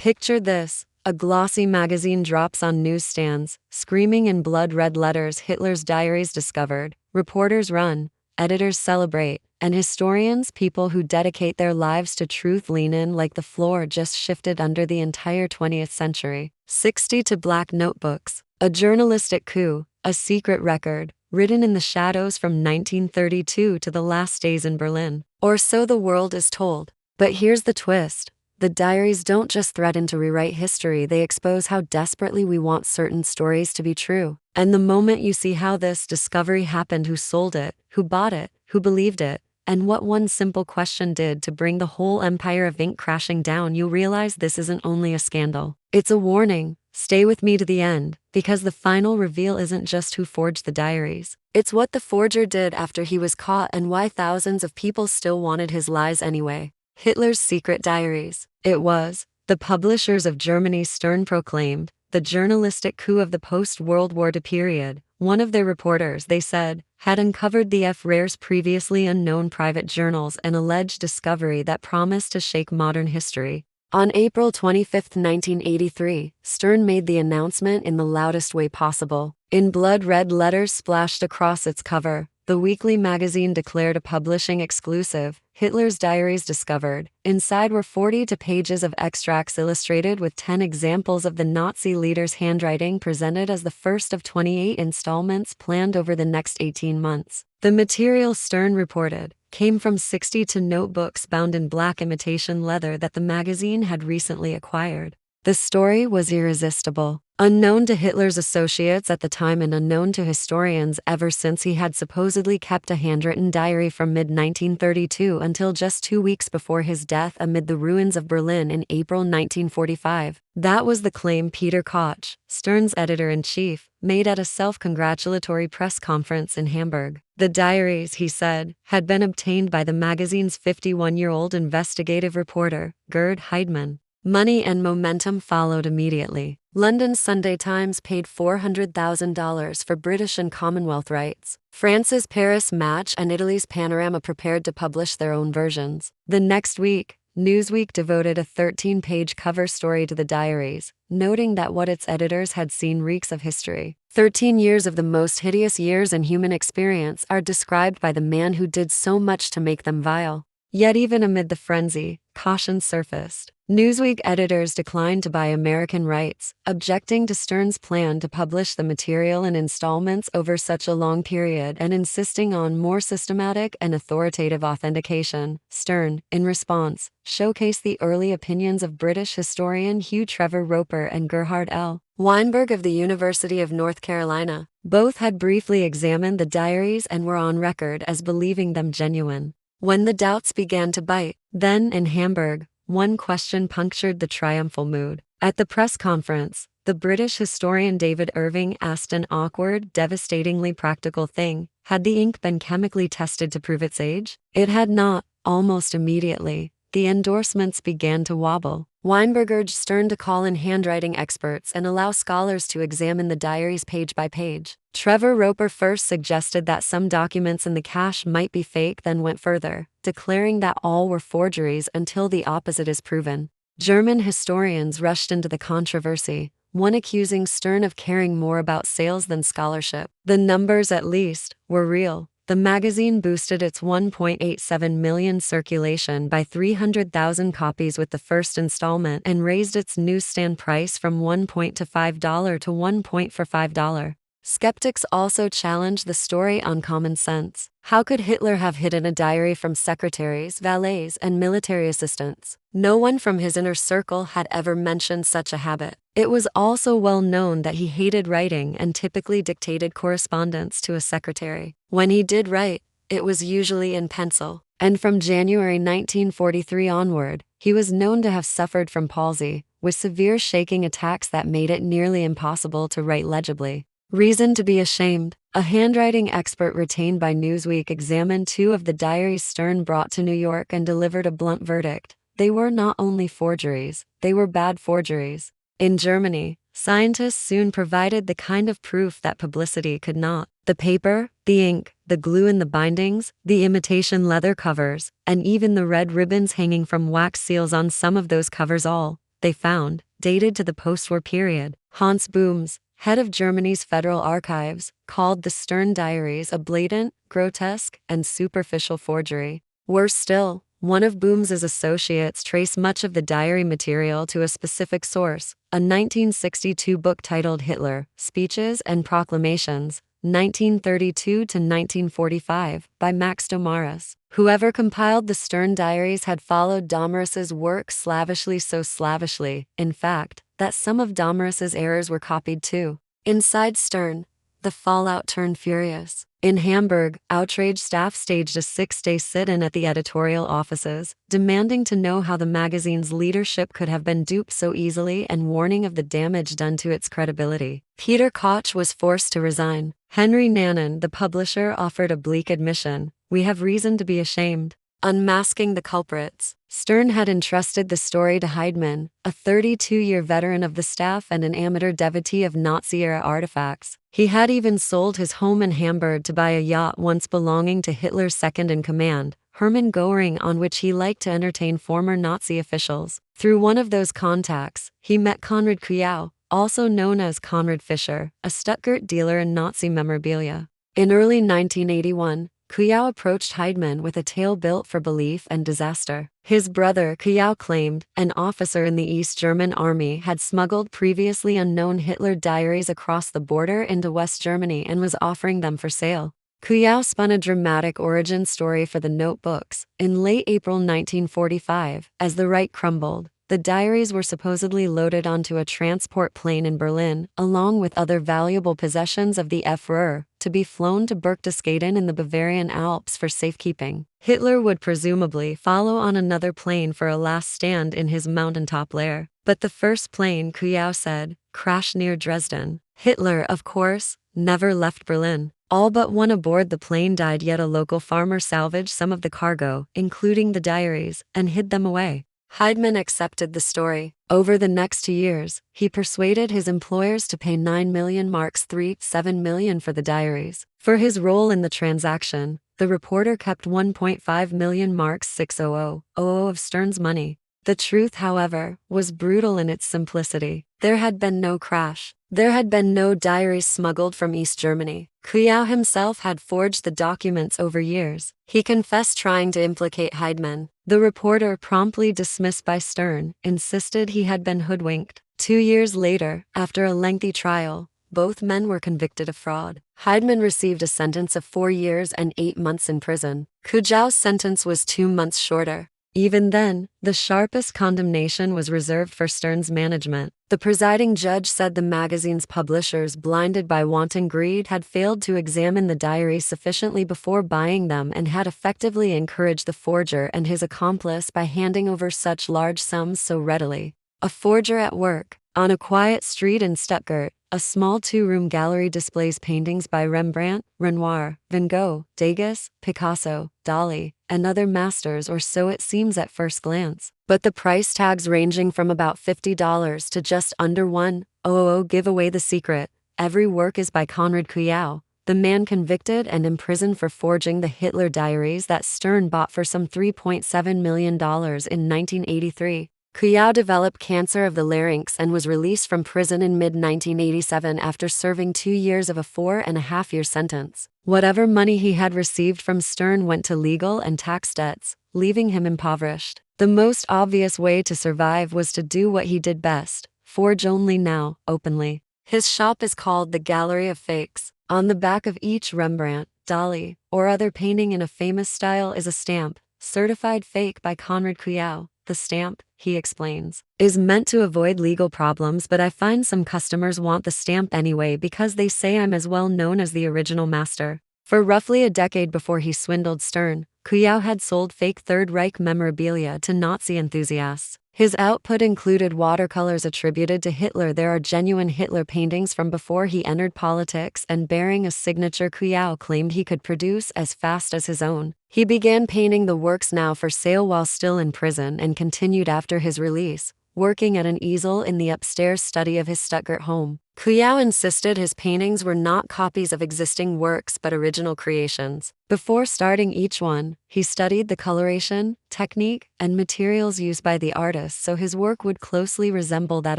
Picture this. A glossy magazine drops on newsstands, screaming in blood-red letters, "Hitler's Diaries discovered." Reporters run, editors celebrate, and historians, people who dedicate their lives to truth, lean in like the floor just shifted under the entire 20th century. 60 to black notebooks. A journalistic coup, a secret record, written in the shadows from 1932 to the last days in Berlin. Or so the world is told. But here's the twist. The diaries don't just threaten to rewrite history, they expose how desperately we want certain stories to be true. And the moment you see how this discovery happened, who sold it, who bought it, who believed it, and what one simple question did to bring the whole empire of ink crashing down, you realize this isn't only a scandal. It's a warning. Stay with me to the end, because the final reveal isn't just who forged the diaries. It's what the forger did after he was caught and why thousands of people still wanted his lies anyway. Hitler's secret diaries. It was, the publishers of Germany stern proclaimed, the journalistic coup of the post-World War II period. One of their reporters, they said, had uncovered the Führer's previously unknown private journals, an alleged discovery that promised to shake modern history. On April 25, 1983, Stern made the announcement in the loudest way possible. In blood-red letters splashed across its cover, the weekly magazine declared a publishing exclusive, "Hitler's Diaries discovered." Inside were 40 pages of extracts illustrated with 10 examples of the Nazi leader's handwriting, presented as the first of 28 installments planned over the next 18 months. The material, Stern reported, came from 60 notebooks bound in black imitation leather that the magazine had recently acquired. The story was irresistible. Unknown to Hitler's associates at the time and unknown to historians ever since, he had supposedly kept a handwritten diary from mid-1932 until just 2 weeks before his death amid the ruins of Berlin in April 1945. That was the claim Peter Koch, Stern's editor-in-chief, made at a self-congratulatory press conference in Hamburg. The diaries, he said, had been obtained by the magazine's 51-year-old investigative reporter, Gerd Heidemann. Money and momentum followed immediately. London's Sunday Times paid $400,000 for British and Commonwealth rights. France's Paris Match and Italy's Panorama prepared to publish their own versions. The next week, Newsweek devoted a 13-page cover story to the diaries, noting that what its editors had seen reeks of history. 13 years of the most hideous years in human experience are described by the man who did so much to make them vile. Yet even amid the frenzy, caution surfaced. Newsweek editors declined to buy American rights, objecting to Stern's plan to publish the material in installments over such a long period and insisting on more systematic and authoritative authentication. Stern, in response, showcased the early opinions of British historian Trevor-Roper and Gerhard L. Weinberg of the University of North Carolina. Both had briefly examined the diaries and were on record as believing them genuine. When the doubts began to bite, then in Hamburg, one question punctured the triumphal mood. At the press conference, the British historian David Irving asked an awkward, devastatingly practical thing: had the ink been chemically tested to prove its age? It had not. Almost immediately, the endorsements began to wobble. Weinberg urged Stern to call in handwriting experts and allow scholars to examine the diaries page by page. Trevor-Roper first suggested that some documents in the cache might be fake, then went further, declaring that all were forgeries until the opposite is proven. German historians rushed into the controversy, one accusing Stern of caring more about sales than scholarship. The numbers, at least, were real. The magazine boosted its 1.87 million circulation by 300,000 copies with the first installment and raised its newsstand price from $1.25 to $1.45. Skeptics also challenged the story on common sense. How could Hitler have hidden a diary from secretaries, valets, and military assistants? No one from his inner circle had ever mentioned such a habit. It was also well known that he hated writing and typically dictated correspondence to a secretary. When he did write, it was usually in pencil. And from January 1943 onward, he was known to have suffered from palsy, with severe shaking attacks that made it nearly impossible to write legibly. Reason to be ashamed. A handwriting expert retained by Newsweek examined 2 of the diaries Stern brought to New York and delivered a blunt verdict. They were not only forgeries, they were bad forgeries. In Germany, scientists soon provided the kind of proof that publicity could not. The paper, the ink, the glue in the bindings, the imitation leather covers, and even the red ribbons hanging from wax seals on some of those covers, all they found, dated to the postwar period. Hans Booms, head of Germany's Federal Archives, called the Stern Diaries a blatant, grotesque, and superficial forgery. Worse still, one of Booms's associates traced much of the diary material to a specific source, a 1962 book titled Hitler, Speeches and Proclamations, 1932 to 1945, by Max Domaris. Whoever compiled the Stern Diaries had followed Domaris's work slavishly, in fact, that some of Domaris's errors were copied too. Inside Stern, the fallout turned furious. In Hamburg, outraged staff staged a 6-day sit-in at the editorial offices, demanding to know how the magazine's leadership could have been duped so easily and warning of the damage done to its credibility. Peter Koch was forced to resign. Henry Nannen, the publisher, offered a bleak admission: "We have reason to be ashamed." Unmasking the culprits. Stern had entrusted the story to Heidemann, a 32-year veteran of the staff and an amateur devotee of Nazi-era artifacts. He had even sold his home in Hamburg to buy a yacht once belonging to Hitler's second-in-command, Hermann Göring, on which he liked to entertain former Nazi officials. Through one of those contacts, he met Konrad Kujau, also known as Konrad Fischer, a Stuttgart dealer in Nazi memorabilia. In early 1981, Kujau approached Heidemann with a tale built for belief and disaster. His brother, Kujau claimed, an officer in the East German army, had smuggled previously unknown Hitler diaries across the border into West Germany and was offering them for sale. Kujau spun a dramatic origin story for the notebooks. In late April 1945, as the Reich crumbled, the diaries were supposedly loaded onto a transport plane in Berlin, along with other valuable possessions of the Führer, to be flown to Berchtesgaden in the Bavarian Alps for safekeeping. Hitler would presumably follow on another plane for a last stand in his mountaintop lair. But the first plane, Kujau said, crashed near Dresden. Hitler, of course, never left Berlin. All but one aboard the plane died, yet a local farmer salvaged some of the cargo, including the diaries, and hid them away. Heidemann accepted the story. Over the next 2 years, he persuaded his employers to pay 9 million marks $3.7 million for the diaries. For his role in the transaction, the reporter kept 1.5 million marks $600,000 of Stern's money. The truth, however, was brutal in its simplicity. There had been no crash. There had been no diaries smuggled from East Germany. Kujau himself had forged the documents over years. He confessed trying to implicate Heidemann. The reporter, promptly dismissed by Stern, insisted he had been hoodwinked. 2 years later, after a lengthy trial, both men were convicted of fraud. Heidemann received a sentence of 4 years and 8 months in prison. Kujau's sentence was 2 months shorter. Even then, the sharpest condemnation was reserved for Stern's management. The presiding judge said the magazine's publishers, blinded by wanton greed, had failed to examine the diaries sufficiently before buying them and had effectively encouraged the forger and his accomplice by handing over such large sums so readily. A forger at work. On a quiet street in Stuttgart, a small 2-room gallery displays paintings by Rembrandt, Renoir, Van Gogh, Degas, Picasso, Dali, and other masters, or so it seems at first glance. But the price tags ranging from about $50 to just under $100 give away the secret. Every work is by Konrad Kujau, the man convicted and imprisoned for forging the Hitler diaries that Stern bought for some $3.7 million in 1983. Kujau developed cancer of the larynx and was released from prison in mid-1987 after serving 2 years of a 4.5-year sentence. Whatever money he had received from Stern went to legal and tax debts, leaving him impoverished. The most obvious way to survive was to do what he did best: forge, only now, openly. His shop is called the Gallery of Fakes. On the back of each Rembrandt, Dali, or other painting in a famous style is a stamp, certified fake by Konrad Kujau. The stamp, he explains, is meant to avoid legal problems, but I find some customers want the stamp anyway because they say I'm as well known as the original master. For roughly a decade before he swindled Stern, Kujau had sold fake Third Reich memorabilia to Nazi enthusiasts. His output included watercolors attributed to Hitler. There are genuine Hitler paintings from before he entered politics and bearing a signature Kujau claimed he could produce as fast as his own. He began painting the works now for sale while still in prison and continued after his release, working at an easel in the upstairs study of his Stuttgart home. Kujau insisted his paintings were not copies of existing works but original creations. Before starting each one, he studied the coloration, technique, and materials used by the artist so his work would closely resemble that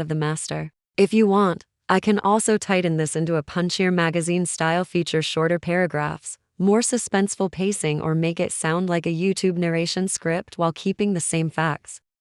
of the master. If you want, I can also tighten this into a punchier magazine style, feature shorter paragraphs, more suspenseful pacing, or make it sound like a YouTube narration script while keeping the same facts.